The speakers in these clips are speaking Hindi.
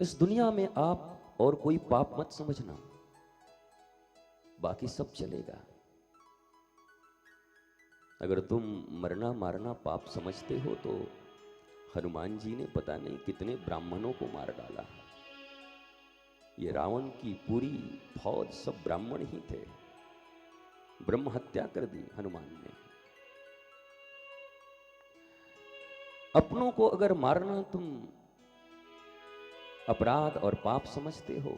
इस दुनिया में आप और कोई पाप मत समझना, बाकी सब चलेगा। अगर तुम मरना मारना पाप समझते हो तो हनुमान जी ने पता नहीं कितने ब्राह्मणों को मार डाला। ये रावण की पूरी फौज सब ब्राह्मण ही थे। ब्रह्म हत्या कर दी हनुमान ने। अपनों को अगर मारना तुम अपराध और पाप समझते हो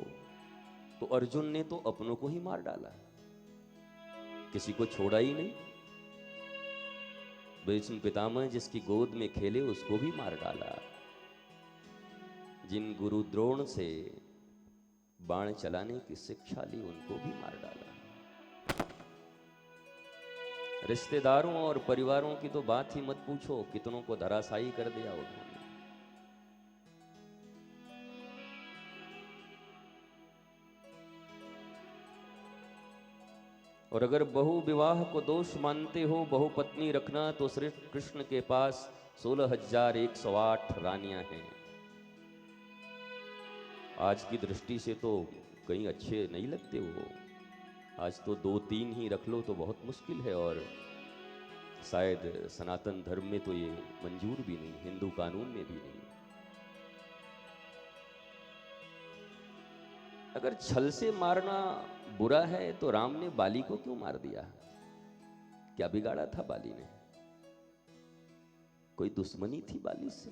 तो अर्जुन ने तो अपनों को ही मार डाला, किसी को छोड़ा ही नहीं। भीष्म पितामह जिसकी गोद में खेले उसको भी मार डाला। जिन गुरु द्रोण से बाण चलाने की शिक्षा ली उनको भी मार डाला। रिश्तेदारों और परिवारों की तो बात ही मत पूछो, कितनों को धराशायी कर दिया उन्होंने। और अगर बहु विवाह को दोष मानते हो, बहु पत्नी रखना, तो श्री कृष्ण के पास 16,108 रानियां हैं। आज की दृष्टि से तो कहीं अच्छे नहीं लगते वो। आज तो 2-3 ही रख लो तो बहुत मुश्किल है, और शायद सनातन धर्म में तो ये मंजूर भी नहीं, हिंदू कानून में भी नहीं। अगर छल से मारना बुरा है तो राम ने बाली को क्यों मार दिया? क्या बिगाड़ा था बाली ने? कोई दुश्मनी थी बाली से?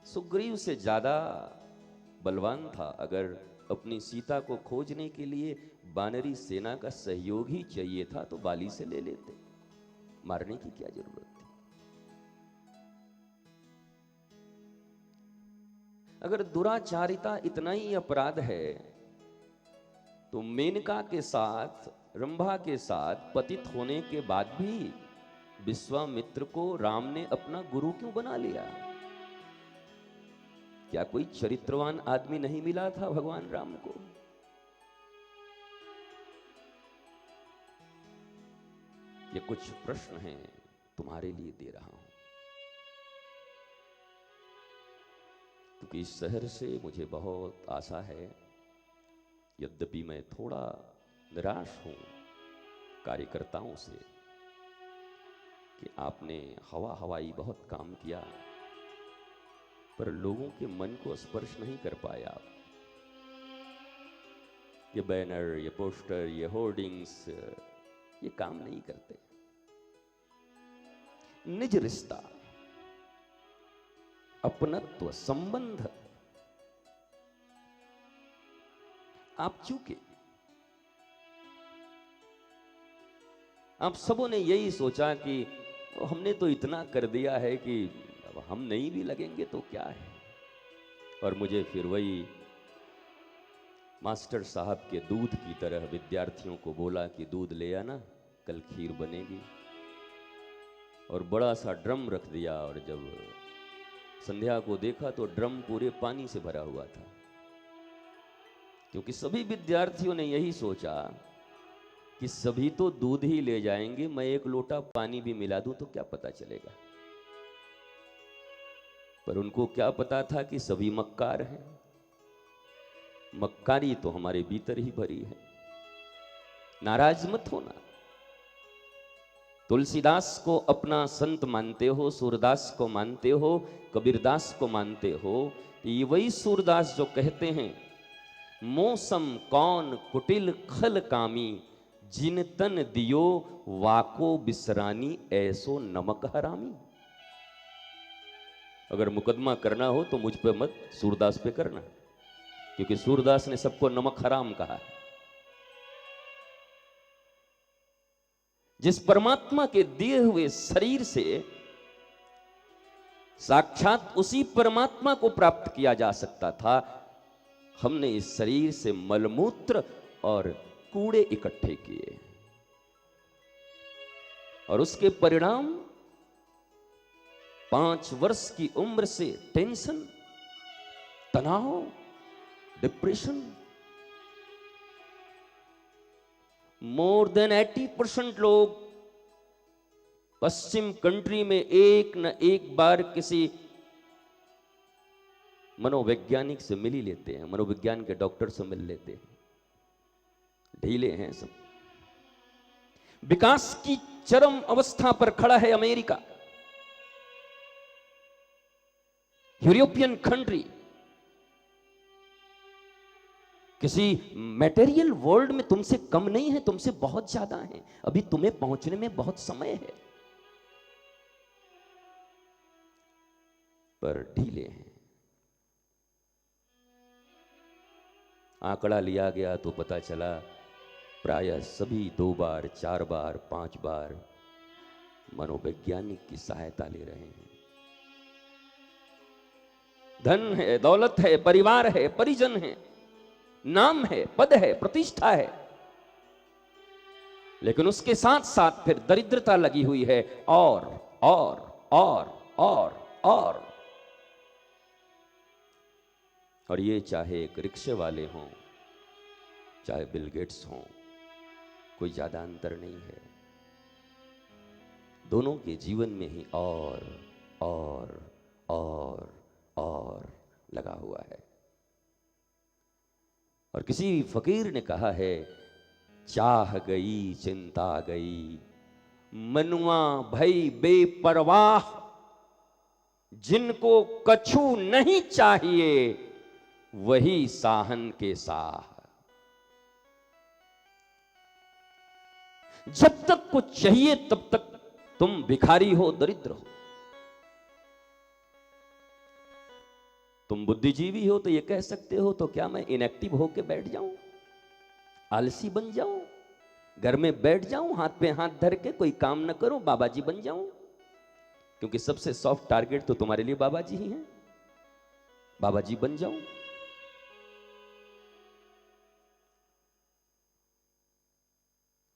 सुग्रीव से ज्यादा बलवान था। अगर अपनी सीता को खोजने के लिए वानरी सेना का सहयोग ही चाहिए था तो बाली से ले लेते, मारने की क्या जरूरत थी? अगर दुराचारिता इतना ही अपराध है तो मेनका के साथ, रंभा के साथ पतित होने के बाद भी विश्वामित्र को राम ने अपना गुरु क्यों बना लिया? क्या कोई चरित्रवान आदमी नहीं मिला था भगवान राम को? ये कुछ प्रश्न हैं, तुम्हारे लिए दे रहा हूं, क्योंकि इस शहर से मुझे बहुत आशा है। यद्यपि मैं थोड़ा निराश हूं कार्यकर्ताओं से कि आपने हवा हवाई बहुत काम किया, पर लोगों के मन को स्पर्श नहीं कर पाए आप। ये बैनर, ये पोस्टर, ये होर्डिंग्स, ये काम नहीं करते। निज रिश्ता, अपनत्व, संबंध आप चूके। आप सबों ने यही सोचा कि हमने तो इतना कर दिया है कि अब हम नहीं भी लगेंगे तो क्या है। और मुझे फिर वही मास्टर साहब के दूध की तरह विद्यार्थियों को बोला कि दूध ले आना, कल खीर बनेगी। और बड़ा सा ड्रम रख दिया, और जब संध्या को देखा तो ड्रम पूरे पानी से भरा हुआ था, क्योंकि सभी विद्यार्थियों ने यही सोचा कि सभी तो दूध ही ले जाएंगे, मैं एक लोटा पानी भी मिला दूं तो क्या पता चलेगा। पर उनको क्या पता था कि सभी मक्कार हैं। मक्कारी तो हमारे भीतर ही भरी है। नाराज मत होना। तुलसीदास को अपना संत मानते हो, सूरदास को मानते हो, कबीरदास को मानते हो, ये वही सूरदास जो कहते हैं, मौसम कौन कुटिल खल कामी, जिन तन दियो वाको बिसरानी, ऐसो नमक हरामी। अगर मुकदमा करना हो तो मुझ पे मत, सूरदास पे करना, क्योंकि सूरदास ने सबको नमक हराम कहा है। जिस परमात्मा के दिए हुए शरीर से साक्षात उसी परमात्मा को प्राप्त किया जा सकता था, हमने इस शरीर से मलमूत्र और कूड़े इकट्ठे किए, और उसके परिणाम 5 वर्ष की उम्र से टेंशन, तनाव, डिप्रेशन। मोर देन 80% लोग पश्चिम कंट्री में एक न एक बार किसी मनोवैज्ञानिक से मिल ही लेते हैं, मनोविज्ञान के डॉक्टर से मिल लेते हैं, ढीले हैं सब। विकास की चरम अवस्था पर खड़ा है अमेरिका, यूरोपियन कंट्री। किसी मटेरियल वर्ल्ड में तुमसे कम नहीं है, तुमसे बहुत ज्यादा है। अभी तुम्हें पहुंचने में बहुत समय है, पर ढीले हैं। आंकड़ा लिया गया तो पता चला प्रायः सभी 2 बार 4 बार 5 बार मनोवैज्ञानिक की सहायता ले रहे हैं। धन है, दौलत है, परिवार है, परिजन है, नाम है, पद है, प्रतिष्ठा है, लेकिन उसके साथ साथ फिर दरिद्रता लगी हुई है। और ये चाहे एक रिक्शे वाले हों, चाहे बिल गेट्स हों, कोई ज्यादा अंतर नहीं है। दोनों के जीवन में ही और लगा हुआ है। और किसी फकीर ने कहा है, चाह गई चिंता गई, मनुआ भई बेपरवाह, जिनको कछु नहीं चाहिए वही साहन के साह। जब तक कुछ चाहिए तब तक तुम भिखारी हो, दरिद्र हो। तुम बुद्धिजीवी हो तो ये कह सकते हो, तो क्या मैं इनएक्टिव होके बैठ जाऊं, आलसी बन जाऊं, घर में बैठ जाऊं, हाथ पे हाथ धर के कोई काम न करूं, बाबा जी बन जाऊं? क्योंकि सबसे सॉफ्ट टारगेट तो तुम्हारे लिए बाबा जी ही हैं। बाबा जी बन जाऊं?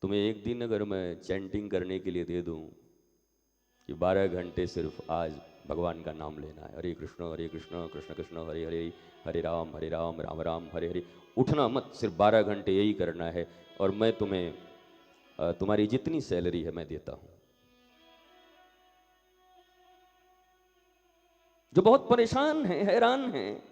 तुम्हें एक दिन अगर मैं चैंटिंग करने के लिए दे दूं कि 12 घंटे सिर्फ आज भगवान का नाम लेना है, हरे कृष्ण कृष्ण कृष्ण हरे हरे, हरे राम राम राम हरे हरे, उठना मत, सिर्फ 12 घंटे यही करना है, और मैं तुम्हें तुम्हारी जितनी सैलरी है मैं देता हूं। जो बहुत परेशान हैं, हैरान हैं,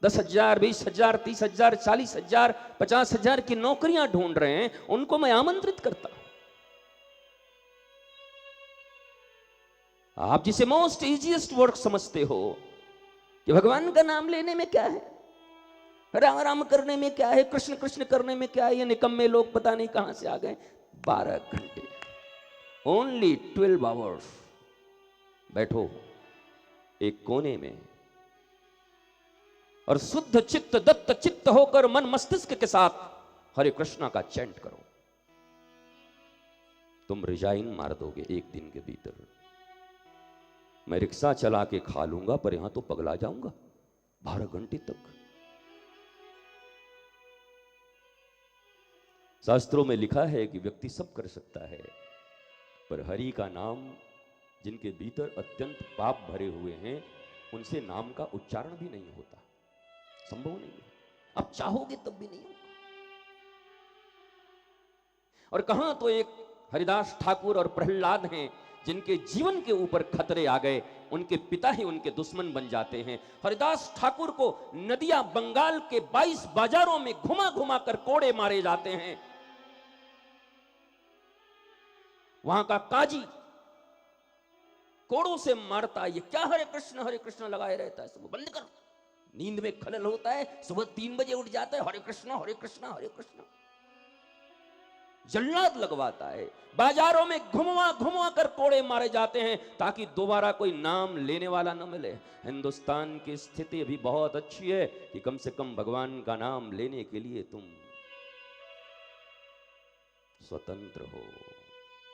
10,000, 20,000, 30,000, 40,000, 50,000 की नौकरियां ढूंढ रहे हैं, उनको मैं आमंत्रित करता हूं। आप जिसे मोस्ट इजीएस्ट वर्क समझते हो कि भगवान का नाम लेने में क्या है, राम राम करने में क्या है, कृष्ण कृष्ण करने में क्या है, ये निकम्मे लोग पता नहीं कहां से आ गए। 12 घंटे, ओनली 12 आवर्स बैठो एक कोने में और शुद्ध चित्त दत्त चित्त होकर मन मस्तिष्क के साथ हरे कृष्णा का चैंट करो। तुम रिजाइन मार दोगे एक दिन के भीतर। मैं रिक्शा चला के खा लूंगा, पर यहां तो पगला जाऊंगा 12 घंटे तक। शास्त्रों में लिखा है कि व्यक्ति सब कर सकता है, पर हरि का नाम जिनके भीतर अत्यंत पाप भरे हुए हैं, उनसे नाम का उच्चारण भी नहीं होता, संभव नहीं है। अब चाहोगे तब भी नहीं होगा। और कहां तो एक हरिदास ठाकुर और प्रहलाद हैं जिनके जीवन के ऊपर खतरे आ गए, उनके पिता ही उनके दुश्मन बन जाते हैं। हरिदास ठाकुर को नदिया बंगाल के 22 बाजारों में घुमा घुमा कर कोड़े मारे जाते हैं। वहां का काजी कोड़ों से मारता, ये क्या हरे कृष्ण लगाए रहता है, सब बंद कर। नींद में खलल होता है, सुबह 3 बजे उठ जाता है, हरे कृष्ण हरे कृष्ण हरे कृष्ण। जल्लाद लगवाता है, बाजारों में घुमवा घुमवा कर कोड़े मारे जाते हैं ताकि दोबारा कोई नाम लेने वाला न मिले। हिंदुस्तान की स्थिति अभी बहुत अच्छी है कि कम से कम भगवान का नाम लेने के लिए तुम स्वतंत्र हो।